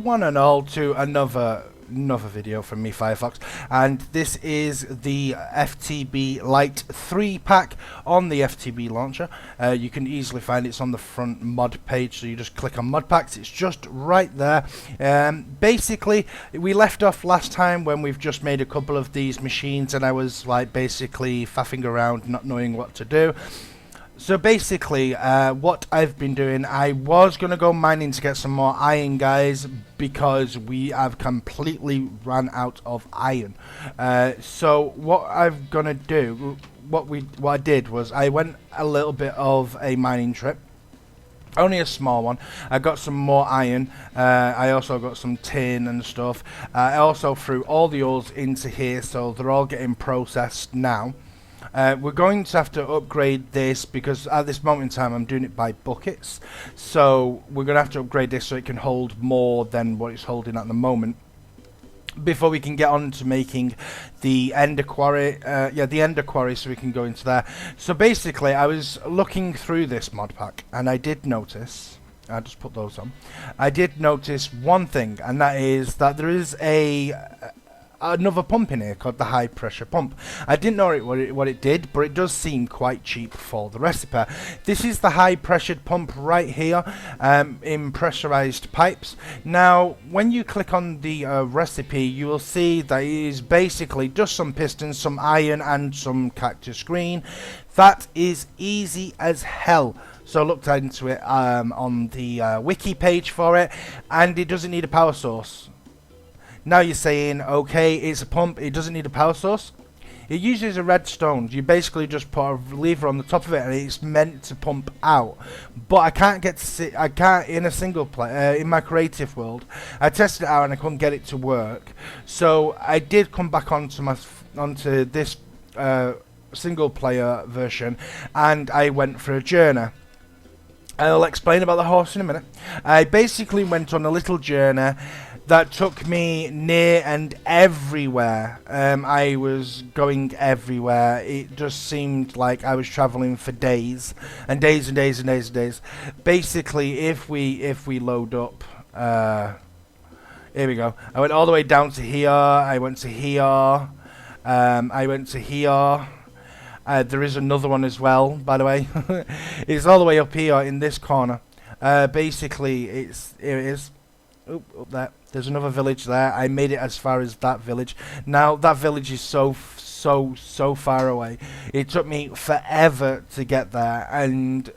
one and all to another video from me, FIREFOX, and this is the Ftb Lite 3-pack on the Ftb launcher. You can easily find it's on the front mod page, so you just click on mod packs. It's just right there. Basically, we left off last time when we've just made a couple of these machines, and I was like basically faffing around, not knowing what to do. So basically, what I've been doing, I was going to go mining to get some more iron, guys, because we have completely ran out of iron. So what I'm going to do, what I did was I went a little bit of a mining trip. Only a small one. I got some more iron. I also got some tin and stuff. I also threw all the ores into here, so they're all getting processed now. We're going to have to upgrade this because at this moment in time I'm doing it by buckets, so we're going to have to upgrade this so it can hold more than what it's holding at the moment before we can get on to making the ender quarry. The ender quarry, so we can go into there. So basically I was looking through this mod pack and I did notice, I'll just put those on, I did notice one thing, and that is that there is another pump in here called the high pressure pump. I didn't know what it did, but it does seem quite cheap for the recipe. This is the high pressured pump right here, in pressurized pipes. Now when you click on the recipe, you will see that it is basically just some pistons, some iron and some cactus green. That is easy as hell. So I looked into it on the wiki page for it, and it doesn't need a power source. Now you're saying, okay, it's a pump, it doesn't need a power source. It uses a redstone. You basically just put a lever on the top of it and it's meant to pump out. But I can't get to see, I can't in a single player, in my creative world. I tested it out and I couldn't get it to work. So I did come back onto this single player version, and I went for a journey. I'll explain about the horse in a minute. I basically went on a little journey that took me near and everywhere. I was going everywhere. It just seemed like I was traveling for days and days and days and days and days. Basically, if we load up, here we go. I went all the way down to here. I went to here. I went to here. There is another one as well, by the way. It's all the way up here in this corner. Basically, here it is. Oop, up there. There's another village there. I made it as far as that village. Now that village is so far away. It took me forever to get there, and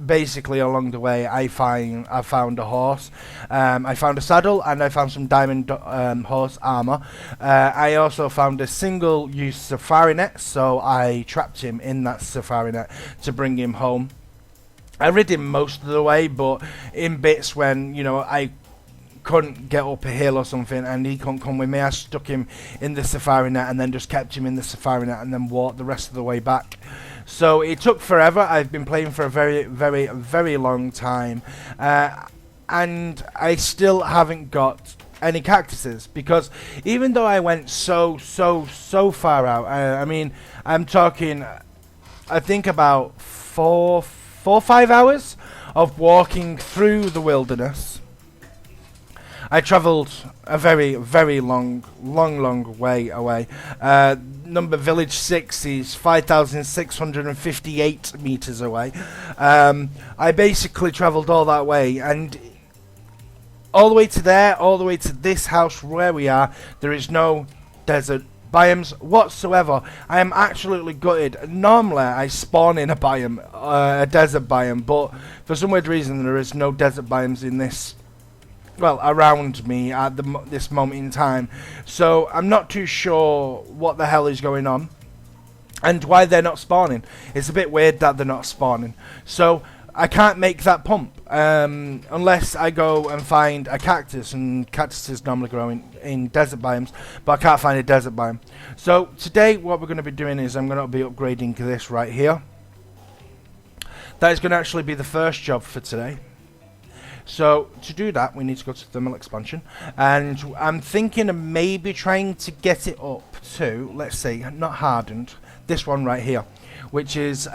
basically along the way I found a horse. I found a saddle, and I found some diamond horse armor. I also found a single-use safari net, so I trapped him in that safari net to bring him home. I rid him most of the way, but in bits when, you know, I couldn't get up a hill or something and he couldn't come with me, I stuck him in the safari net and then just kept him in the safari net and then walked the rest of the way back. So it took forever. I've been playing for a very long time, and I still haven't got any cactuses, because even though I went so far out, I mean, I'm talking, I think about 4 or 5 hours of walking through the wilderness. I travelled a very long way away. Number village 6 is 5,658 meters away. I basically travelled all that way, and all the way to there, all the way to this house where we are, there is no desert biomes whatsoever. I am absolutely gutted. Normally I spawn in a biome, a desert biome, but for some weird reason there is no desert biomes in this, well, around me at this moment in time. So I'm not too sure what the hell is going on and why they're not spawning. It's a bit weird that they're not spawning. So I can't make that pump unless I go and find a cactus, and cactuses normally grow in desert biomes, but I can't find a desert biome. So today what we're going to be doing is I'm going to be upgrading this right here. That is going to actually be the first job for today. So to do that, we need to go to thermal expansion, and I'm thinking of maybe trying to get it up to, let's see, not hardened, this one right here, which is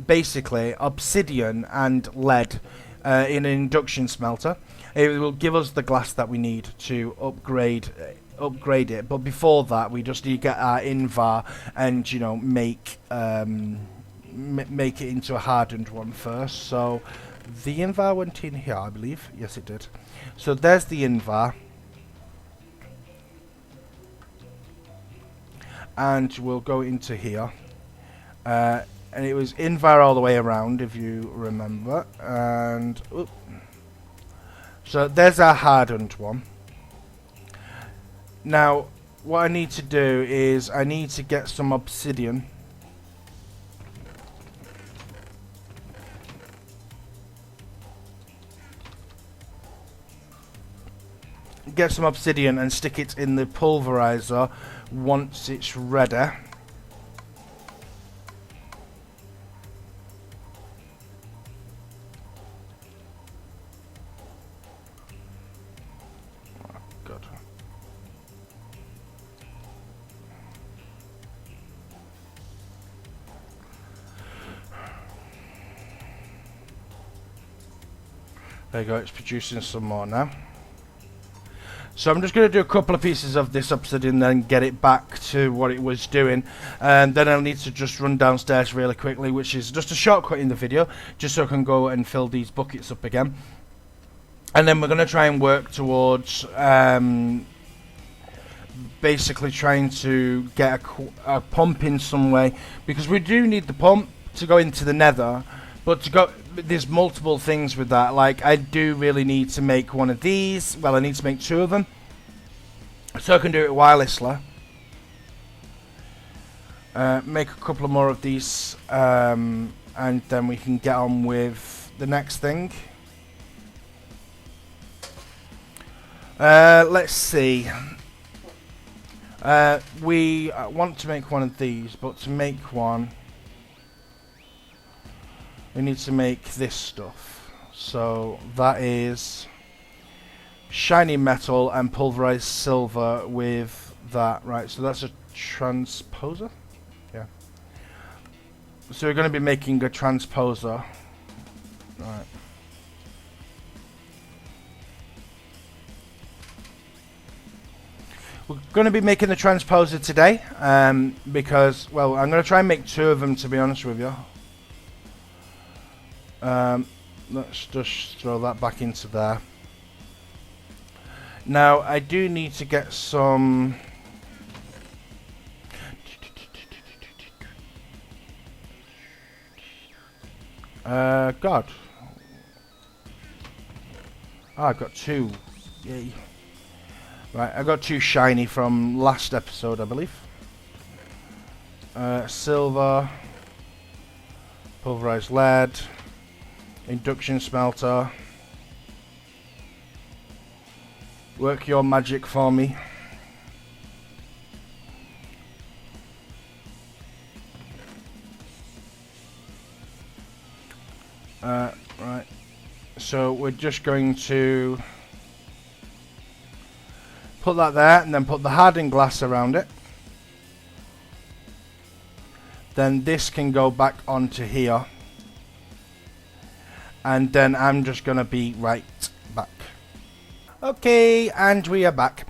basically obsidian and lead in an induction smelter. it will give us the glass that we need to upgrade it. But before that, we just need to get our invar and, you know, make it into a hardened one first. So the invar went in here, I believe. Yes, it did. So there's the invar. And we'll go into here. And it was invar all the way around, if you remember. And so there's our hardened one. Now, what I need to do is I need to get some obsidian. Get some obsidian and stick it in the pulverizer once it's ready. There you go, it's producing some more now. So I'm just going to do a couple of pieces of this obsidian, then get it back to what it was doing. And then I'll need to just run downstairs really quickly, which is just a shortcut in the video, just so I can go and fill these buckets up again. And then we're going to try and work towards basically trying to get a pump in some way, because we do need the pump to go into the nether. But there's multiple things with that. Like, I do really need to make one of these. Well, I need to make 2 of them, so I can do it wirelessly. Make a couple of more of these, and then we can get on with the next thing. Let's see. We want to make one of these, but to make one, we need to make this stuff. So that is shiny metal and pulverized silver with that. Right, so that's a transposer. Yeah. So we're going to be making a transposer. Right. We're going to be making the transposer today, because, well, I'm going to try and make 2 of them, to be honest with you. Let's just throw that back into there. Now, I do need to get some... God. Oh, I've got 2. Yay. Right, I got 2 shiny from last episode, I believe. Silver. Pulverized lead. Induction smelter. Work your magic for me. Right. So we're just going to put that there and then put the hardened glass around it. Then this can go back onto here. And then I'm just going to be right back. Okay, and we are back.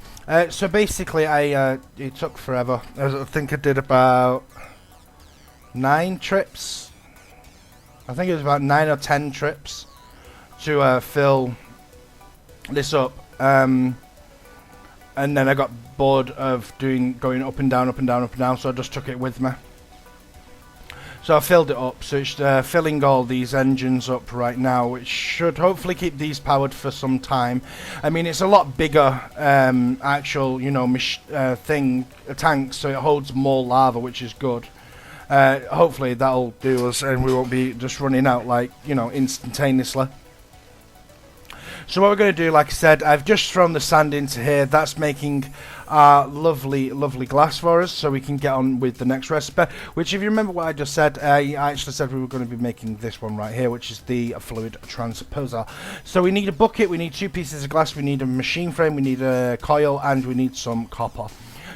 So basically, it took forever. I think I did about 9 trips. I think it was about 9 or 10 trips to fill this up. And then I got bored of going up and down, up and down, up and down, so I just took it with me. So I filled it up, so it's filling all these engines up right now, which should hopefully keep these powered for some time. I mean, it's a lot bigger actual, you know, tank, so it holds more lava, which is good. Hopefully that'll do us, and we won't be just running out, like, you know, instantaneously. So what we're going to do, like I said, I've just thrown the sand into here. That's making lovely, lovely glass for us, so we can get on with the next recipe. Which, if you remember what I just said, I actually said we were going to be making this one right here, which is the fluid transposer. So we need a bucket, we need 2 pieces of glass, we need a machine frame, we need a coil, and we need some copper.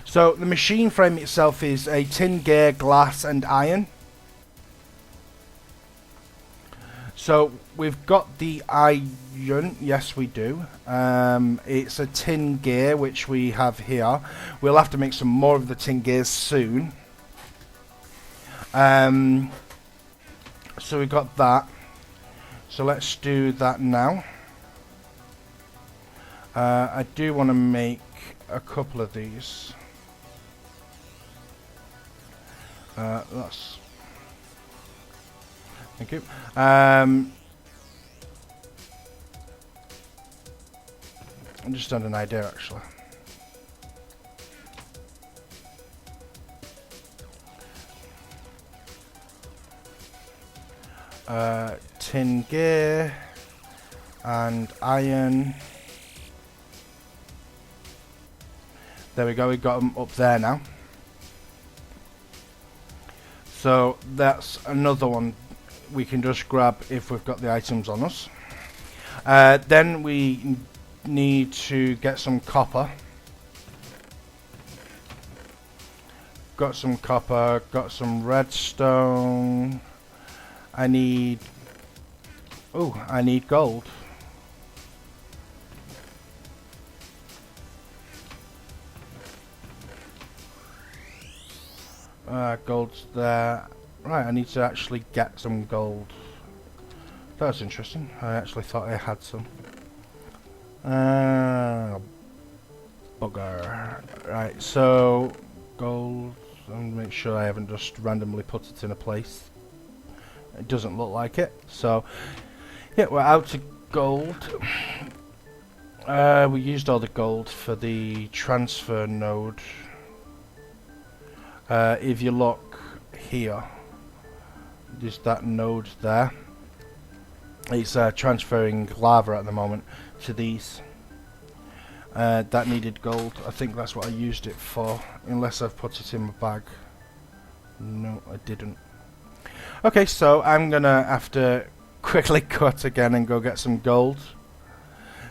So the machine frame itself is a tin gear, glass, and iron. So we've got the iron, yes we do. It's a tin gear which we have here. We'll have to make some more of the tin gears soon. So we got that. So let's do that now. I do want to make a couple of these. That's... Thank you. I just had an idea actually. Tin gear and iron. There we go, we got them up there now. So that's another one we can just grab if we've got the items on us. Then we need to get some copper. Got some copper, got some redstone. I need gold. Gold's there. Right, I need to actually get some gold. That's interesting. I actually thought I had some. Bugger. Right, so gold. And make sure I haven't just randomly put it in a place. It doesn't look like it. So, yeah, we're out to gold. We used all the gold for the transfer node. If you look here, there's that node there. It's transferring lava at the moment to these. That needed gold. I think that's what I used it for, unless I've put it in my bag. No, I didn't. Okay, so I'm gonna have to quickly cut again and go get some gold,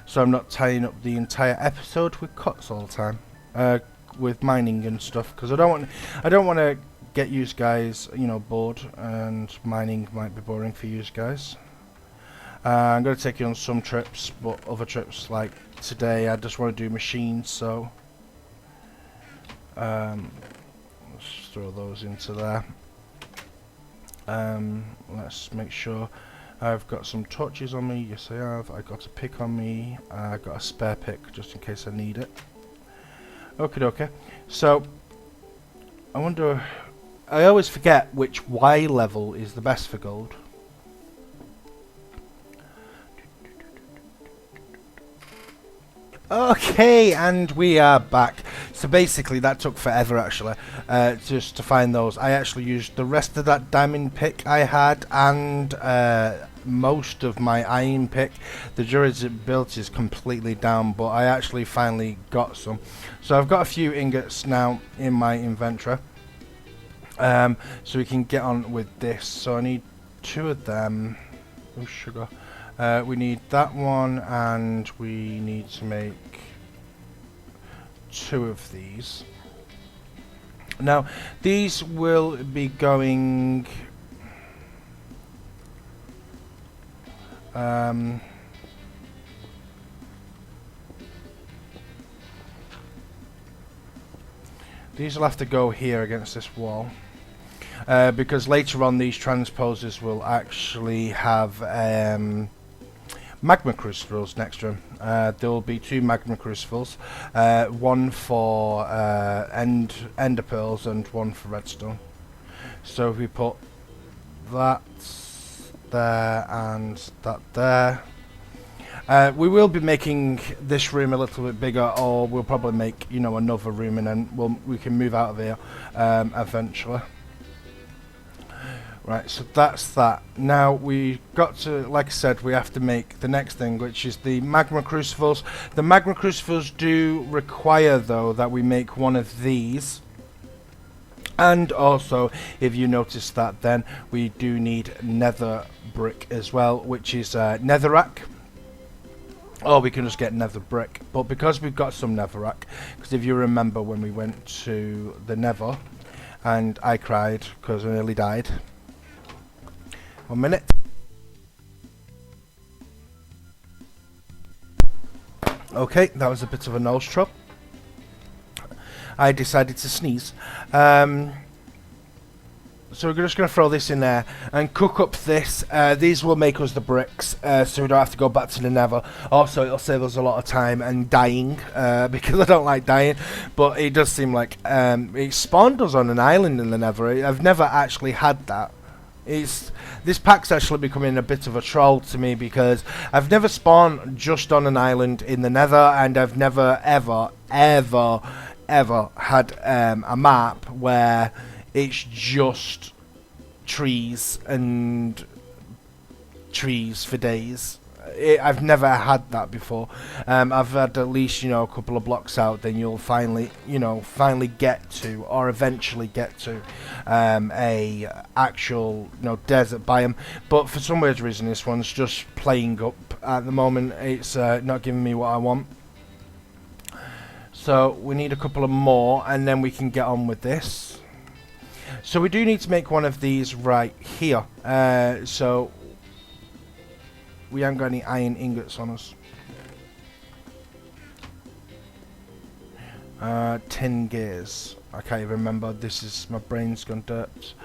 so I'm not tying up the entire episode with cuts all the time, with mining and stuff, because I don't want to get you guys, you know, bored, and mining might be boring for you guys. I'm gonna take you on some trips, but other trips like today, I just want to do machines, so let's throw those into there. Let's make sure I've got some torches on me. Yes, I have. I got a pick on me. I got a spare pick just in case I need it. Okay. So I wonder. I always forget which Y level is the best for gold. Okay, and we are back. So basically that took forever actually, just to find those. I actually used the rest of that diamond pick I had and most of my iron pick. The durability is completely down, but I actually finally got some. So I've got a few ingots now in my inventory, so we can get on with this. So I need 2 of them. Oh, sugar. We need that one, and we need to make 2 of these. Now, these will be going... these will have to go here against this wall. Because later on these transposers will actually have... Magma Crucibles next to them. There will be 2 Magma Crucibles, one for Ender Pearls and one for Redstone. So if we put that there and that there, we will be making this room a little bit bigger, or we'll probably make, you know, another room, and then we can move out of here eventually. Right, so that's that. Now we got to, like I said, we have to make the next thing, which is the Magma Crucibles. The Magma Crucibles do require, though, that we make one of these. And also, if you notice that, then we do need nether brick as well, which is netherrack. Or we can just get nether brick. But because we've got some netherrack, because if you remember when we went to the nether, and I cried because I nearly died. 1 minute. Okay, that was a bit of a nose trip. I decided to sneeze. So we're just going to throw this in there and cook up this. These will make us the bricks, so we don't have to go back to the nether. Also, it'll save us a lot of time and dying, because I don't like dying. But it does seem like it spawned us on an island in the nether. I've never actually had that. This pack's actually becoming a bit of a troll to me, because I've never spawned just on an island in the nether, and I've never ever had a map where it's just trees and trees for days. I've never had that before. I've had at least, a couple of blocks out, then you'll finally get to, or eventually get to, a actual, desert biome. But for some weird reason, this one's just playing up at the moment. It's not giving me what I want. So we need a couple of more, and then we can get on with this. So we do need to make one of these right here. So we haven't got any iron ingots on us. Tin gears. I can't even remember. My brain's gone dirt.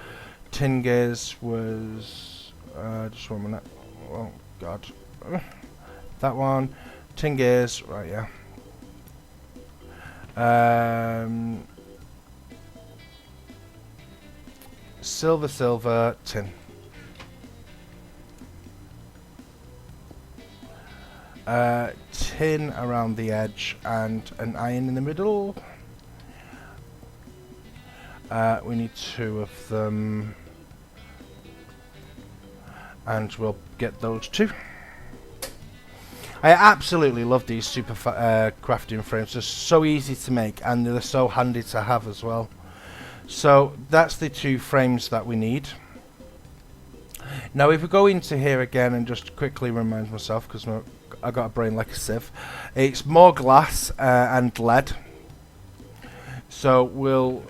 Tin gears was just 1 minute. Oh god. That one. Tin gears. Right, yeah. Silver, tin. Tin around the edge and an iron in the middle. We need 2 of them, and we'll get those 2. I absolutely love these super crafting frames. They're so easy to make, and they're so handy to have as well. So that's the 2 frames that we need. Now if we go into here again and just quickly remind myself, because I got a brain like a sieve, it's more glass and lead. So we'll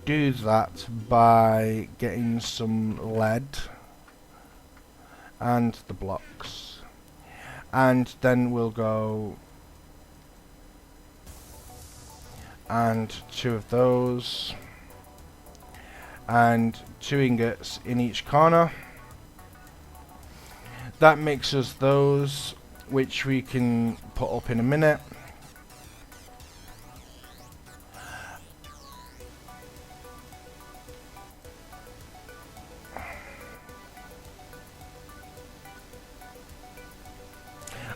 do that by getting some lead and the blocks, and then we'll go and 2 of those, and 2 ingots in each corner. That makes us those, which we can put up in a minute.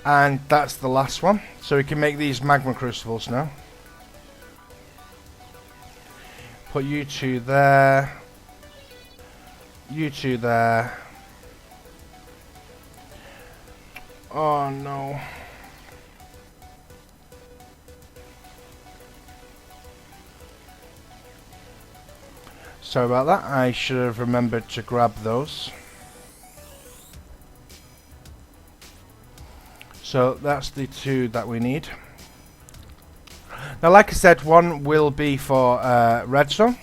And that's the last one. So we can make these Magma Crucibles now. Put you 2 there. You 2 there. Oh no. Sorry about that. I should have remembered to grab those. So that's the 2 that we need. Now, like I said, one will be for redstone,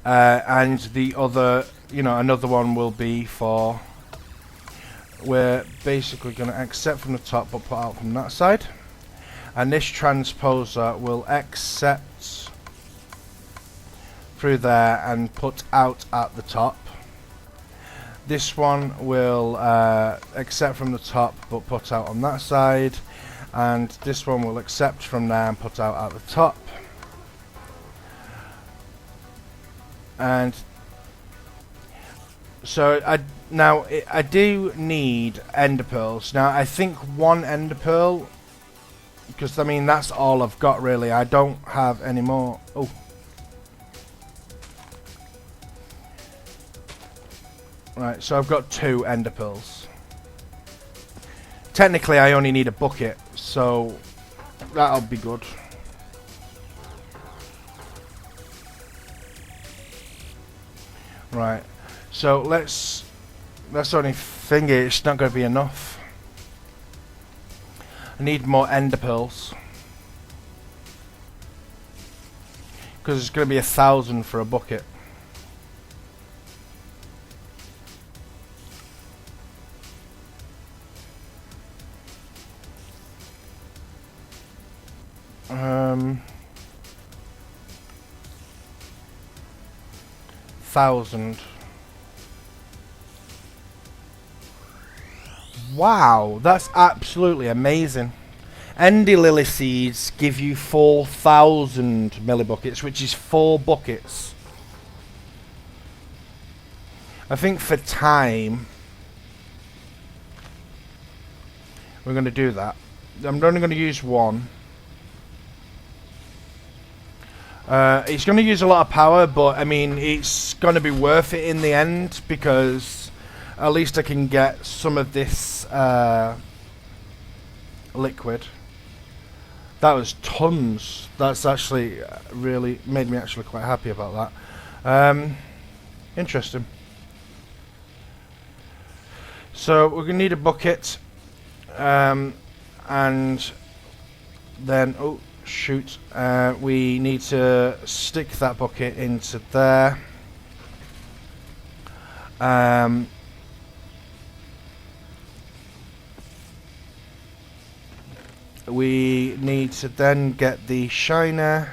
and the other, another one will be for. We're basically going to accept from the top, but put out from that side. And this transposer will accept through there and put out at the top. This one will accept from the top, but put out on that side. And this one will accept from there and put out at the top. And so I do need ender pearls. Now I think 1 ender pearl, because I mean that's all I've got really. I don't have any more. Oh. Right, so I've got 2 ender pearls. Technically I only need a bucket, so that'll be good. Right, so that's the only thing, it's not going to be enough. I need more ender pearls, because it's going to be 1,000 for a bucket. 4,000. Wow, that's absolutely amazing. Endy Lily seeds give you 4,000 millibuckets, which is 4 buckets. I think for time, we're going to do that. I'm only going to use 1. It's going to use a lot of power, but I mean, it's going to be worth it in the end, because at least I can get some of this liquid. That was tons. That's actually really made me actually quite happy about that. Interesting. So we're going to need a bucket, and then, oh shoot, we need to stick that bucket into there. We need to then get the shiner,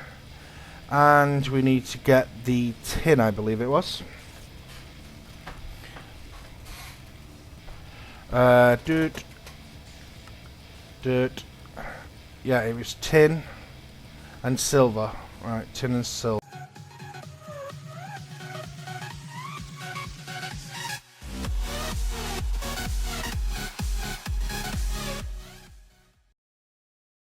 and we need to get the tin, I believe it was. Yeah, it was tin and silver. Right, tin and silver.